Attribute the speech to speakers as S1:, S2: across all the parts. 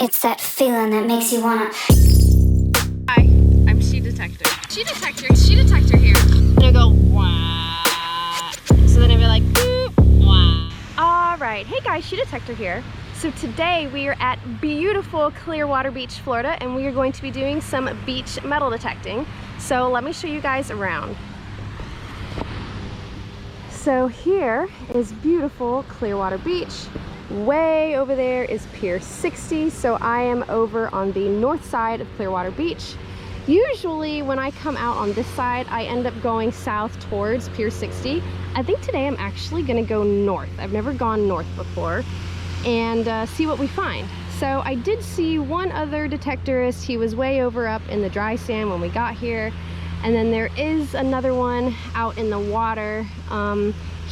S1: It's that feeling that makes you wanna...
S2: Hi, I'm She Detector. She Detector here. And I go, wah. So then I'd be like, boop, wah. Alright, hey guys, She Detector here. So today we are at beautiful Clearwater Beach, Florida, and we are going to be doing some beach metal detecting. So let me show you guys around. So here is beautiful Clearwater Beach. Way over there is Pier 60, so I am over on the north side of Clearwater Beach. Usually when I come out on this side, I end up going south towards Pier 60. I think today I'm actually gonna go north. I've never gone north before, and see what we find. So I did see one other detectorist. He was way over up in the dry sand when we got here. And then there is another one out in the water.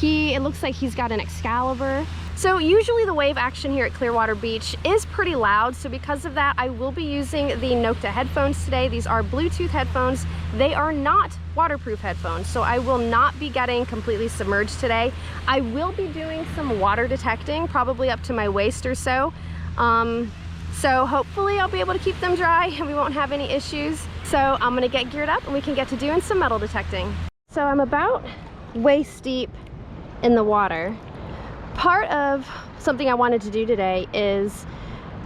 S2: It looks like he's got an Excalibur. So usually the wave action here at Clearwater Beach is pretty loud. So because of that, I will be using the Nokta headphones today. These are Bluetooth headphones. They are not waterproof headphones, so I will not be getting completely submerged today. I will be doing some water detecting, probably up to my waist or so. So hopefully I'll be able to keep them dry and we won't have any issues. So I'm gonna get geared up and we can get to doing some metal detecting. So I'm about waist deep in the water. Part of something I wanted to do today is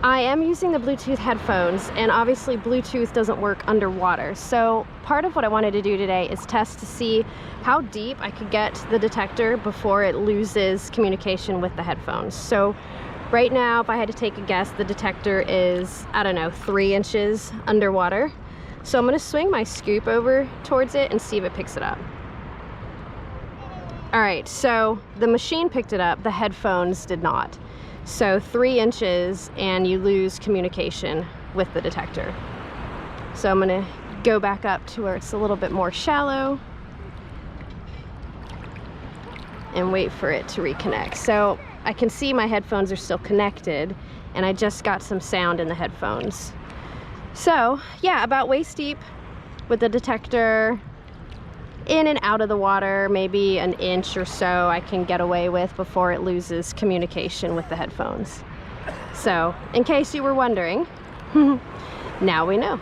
S2: I am using the Bluetooth headphones, and obviously Bluetooth doesn't work underwater. So part of what I wanted to do today is test to see how deep I could get the detector before it loses communication with the headphones. So right now, if I had to take a guess, the detector is, I don't know, 3 inches underwater. So I'm gonna swing my scoop over towards it and see if it picks it up. All right, so the machine picked it up, the headphones did not. So 3 inches and you lose communication with the detector. So I'm gonna go back up to where it's a little bit more shallow and wait for it to reconnect. So I can see my headphones are still connected and I just got some sound in the headphones. So yeah, about waist deep with the detector, in and out of the water, maybe an inch or so I can get away with before it loses communication with the headphones. So in case you were wondering, now we know.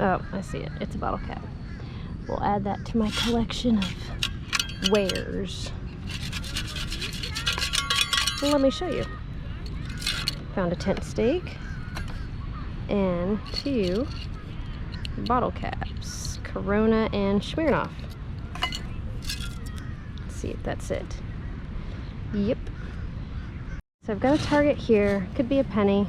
S2: Oh, I see it. It's a bottle cap. We'll add that to my collection of wares. Well, let me show you. Found a tent stake and 2 bottle caps, Corona and Smirnoff. Let's see if that's it. Yep. So I've got a target here. Could be a penny.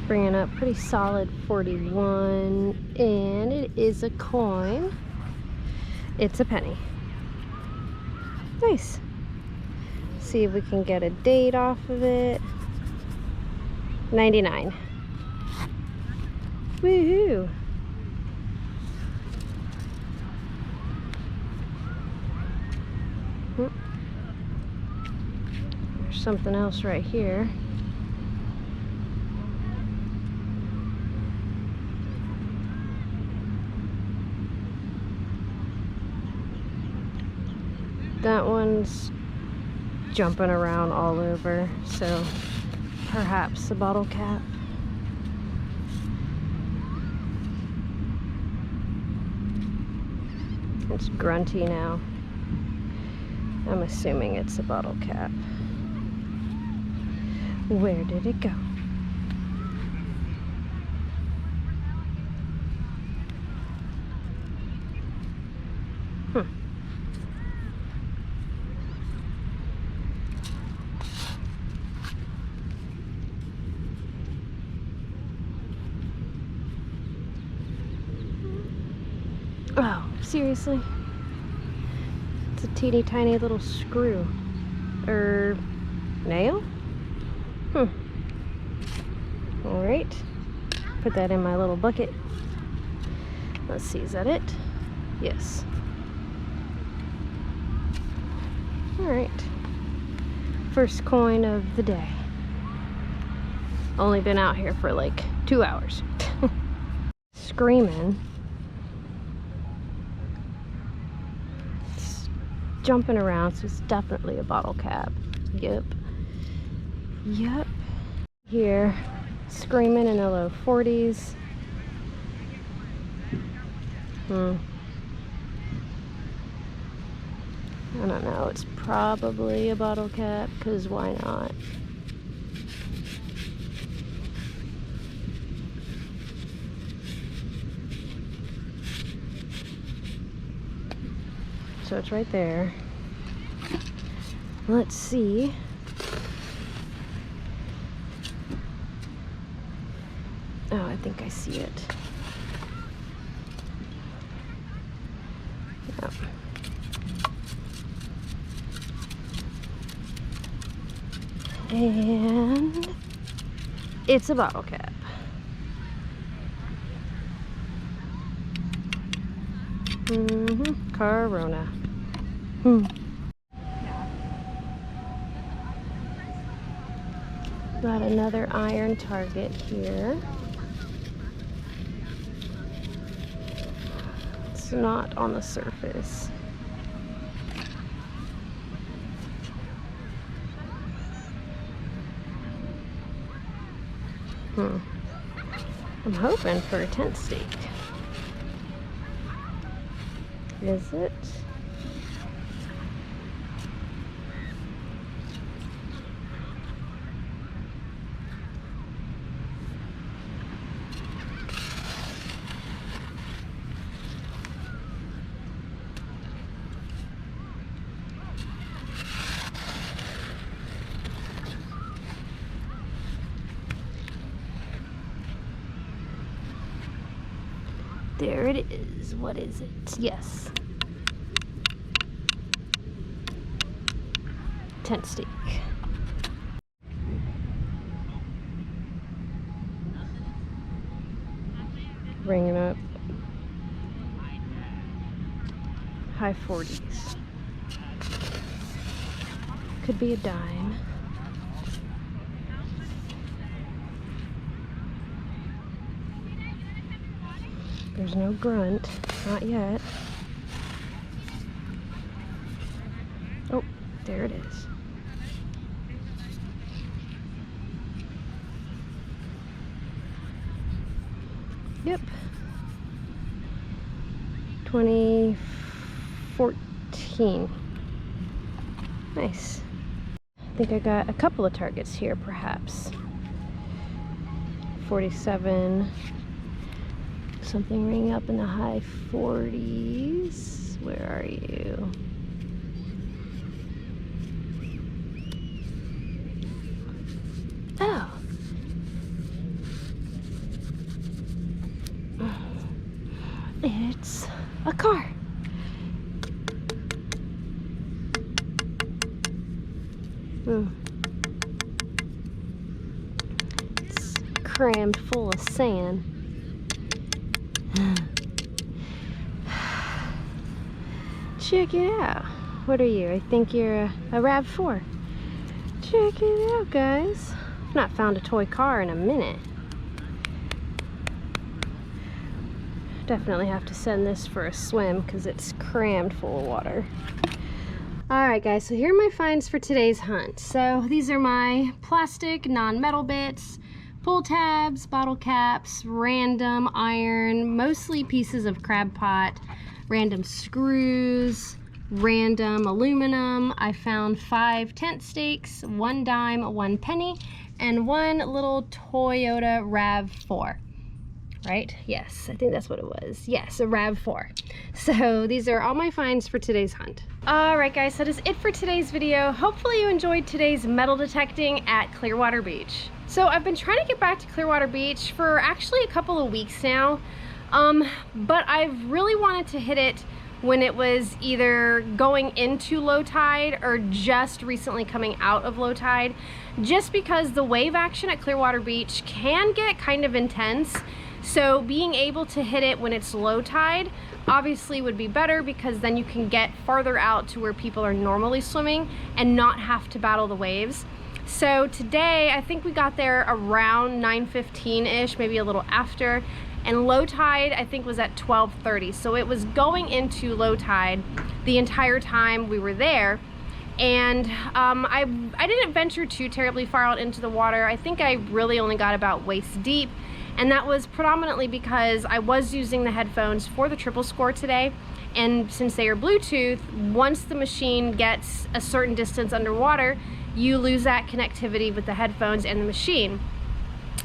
S2: Bringing up pretty solid 41, and it is a coin. It's a penny. Nice. See if we can get a date off of it. 99. Woohoo! There's something else right here. That one's jumping around all over, so perhaps a bottle cap. It's grunty now. I'm assuming it's a bottle cap. Where did it go? Oh, seriously? It's a teeny tiny little screw. Or nail? Alright. Put that in my little bucket. Let's see, is that it? Yes. Alright. First coin of the day. Only been out here for like 2 hours. Screaming. It's jumping around, so it's definitely a bottle cap. Yep. Yep. Here, screaming in the low 40s. I don't know, it's probably a bottle cap, because why not? So it's right there. Let's see. Oh, I think I see it. Yep. And it's a bottle cap. Corona. Got another iron target here. It's not on the surface. I'm hoping for a tent stake. Is it? There it is. What is it? Yes. Tent stake. Bringing up high 40s. Could be a dime. There's no grunt, not yet. Oh, there it is. Yep. 2014. Nice. I think I got a couple of targets here, perhaps. 47. Something ringing up in the high 40s. Where are you? Oh. It's a car. It's crammed full of sand. Check it out. What are you? I think you're a RAV4. Check it out, guys. I've not found a toy car in a minute. Definitely have to send this for a swim because it's crammed full of water. Alright guys, so here are my finds for today's hunt. So these are my plastic non-metal bits, pull tabs, bottle caps, random iron, mostly pieces of crab pot, random screws, random aluminum. I found 5 tent stakes, 1 dime, 1 penny, and 1 little Toyota RAV4. Right? Yes, I think that's what it was. Yes, a RAV4. So these are all my finds for today's hunt. Alright guys, that is it for today's video. Hopefully you enjoyed today's metal detecting at Clearwater Beach. So I've been trying to get back to Clearwater Beach for actually a couple of weeks now, but I've really wanted to hit it when it was either going into low tide or just recently coming out of low tide, just because the wave action at Clearwater Beach can get kind of intense. So being able to hit it when it's low tide obviously would be better, because then you can get farther out to where people are normally swimming and not have to battle the waves. So today, I think we got there around 9:15-ish, maybe a little after, and low tide I think was at 12:30. So it was going into low tide the entire time we were there. And I didn't venture too terribly far out into the water. I think I really only got about waist deep. And that was predominantly because I was using the headphones for the Triple Score today. And since they are Bluetooth, once the machine gets a certain distance underwater, you lose that connectivity with the headphones and the machine.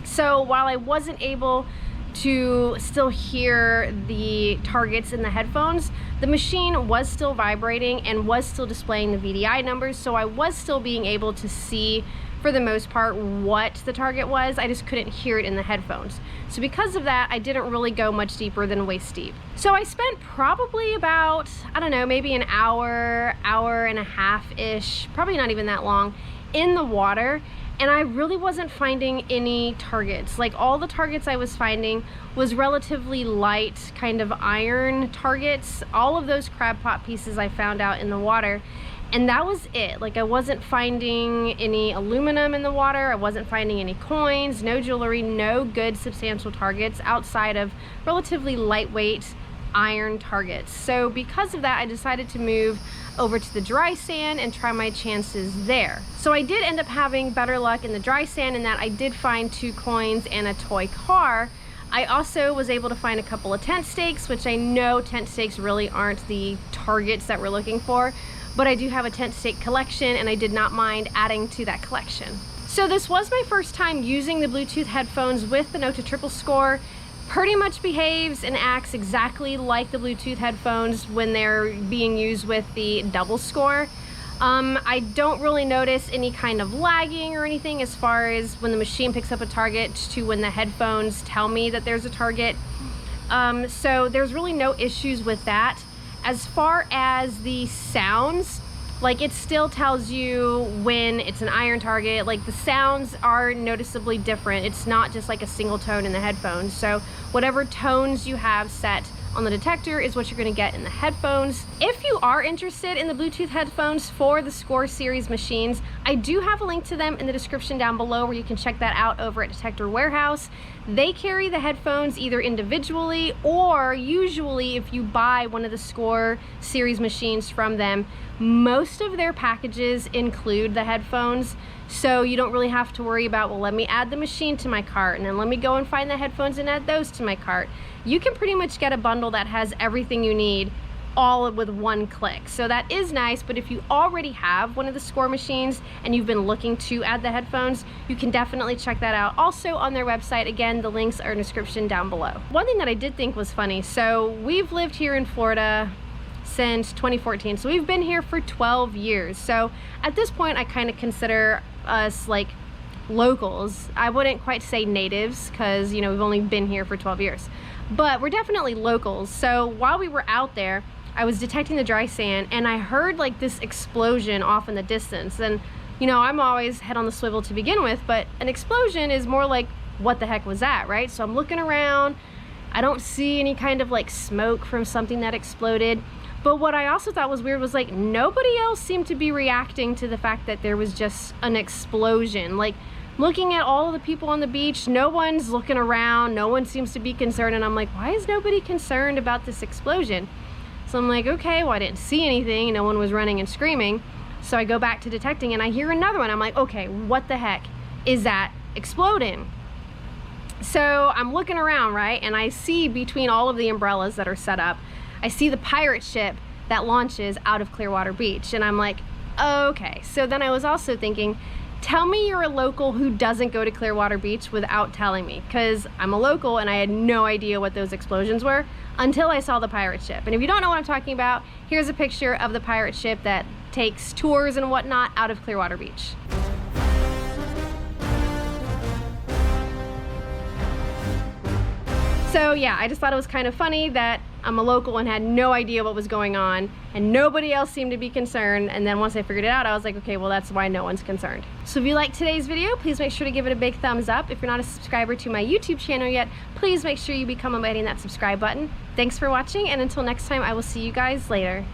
S2: So while I wasn't able to still hear the targets in the headphones, the machine was still vibrating and was still displaying the VDI numbers. So I was still being able to see, for the most part, what the target was. I just couldn't hear it in the headphones. So because of that, I didn't really go much deeper than waist deep. So I spent probably about, I don't know, maybe an hour and a half-ish, probably not even that long, in the water. And I really wasn't finding any targets. Like, all the targets I was finding was relatively light kind of iron targets. All of those crab pot pieces I found out in the water. And that was it. Like, I wasn't finding any aluminum in the water. I wasn't finding any coins, no jewelry, no good substantial targets outside of relatively lightweight iron targets. So because of that, I decided to move over to the dry sand and try my chances there. So I did end up having better luck in the dry sand in that I did find 2 coins and a toy car. I also was able to find a couple of tent stakes, which I know tent stakes really aren't the targets that we're looking for, but I do have a tent stake collection and I did not mind adding to that collection. So this was my first time using the Bluetooth headphones with the Nokta Triple Score. Pretty much behaves and acts exactly like the Bluetooth headphones when they're being used with the double score. I don't really notice any kind of lagging or anything as far as when the machine picks up a target to when the headphones tell me that there's a target. So there's really no issues with that. As far as the sounds, like, it still tells you when it's an iron target. Like, the sounds are noticeably different. It's not just like a single tone in the headphones. So whatever tones you have set on the detector is what you're going to get in the headphones. If you are interested in the Bluetooth headphones for the Score series machines, I do have a link to them in the description down below where you can check that out over at Detector Warehouse. They carry the headphones either individually, or usually if you buy one of the Score series machines from them, most of their packages include the headphones. So you don't really have to worry about, well, let me add the machine to my cart and then let me go and find the headphones and add those to my cart. You can pretty much get a bundle that has everything you need all with one click. So that is nice, but if you already have one of the Score machines and you've been looking to add the headphones, you can definitely check that out. Also on their website, again, the links are in the description down below. One thing that I did think was funny, so we've lived here in Florida since 2014, so we've been here for 12 years. So at this point, I kind of consider us like locals. I wouldn't quite say natives because, you know, we've only been here for 12 years, but we're definitely locals. So while we were out there, I was detecting the dry sand and I heard like this explosion off in the distance. And, you know, I'm always head on the swivel to begin with, but an explosion is more like, what the heck was that, right? So I'm looking around, I don't see any kind of like smoke from something that exploded. But what I also thought was weird was like nobody else seemed to be reacting to the fact that there was just an explosion. Like looking at all of the people on the beach, no one's looking around, no one seems to be concerned, and I'm like, why is nobody concerned about this explosion? So I'm like, okay, well I didn't see anything, no one was running and screaming. So I go back to detecting and I hear another one. I'm like, okay, what the heck is that exploding? So I'm looking around, right? And I see between all of the umbrellas that are set up, I see the pirate ship that launches out of Clearwater Beach. And I'm like, okay. So then I was also thinking, tell me you're a local who doesn't go to Clearwater Beach without telling me, because I'm a local and I had no idea what those explosions were until I saw the pirate ship. And if you don't know what I'm talking about, here's a picture of the pirate ship that takes tours and whatnot out of Clearwater Beach. So yeah, I just thought it was kind of funny that I'm a local and had no idea what was going on and nobody else seemed to be concerned. And then once I figured it out, I was like, okay, well that's why no one's concerned. So if you liked today's video, please make sure to give it a big thumbs up. If you're not a subscriber to my YouTube channel yet, please make sure you become by hitting that subscribe button. Thanks for watching, and until next time, I will see you guys later.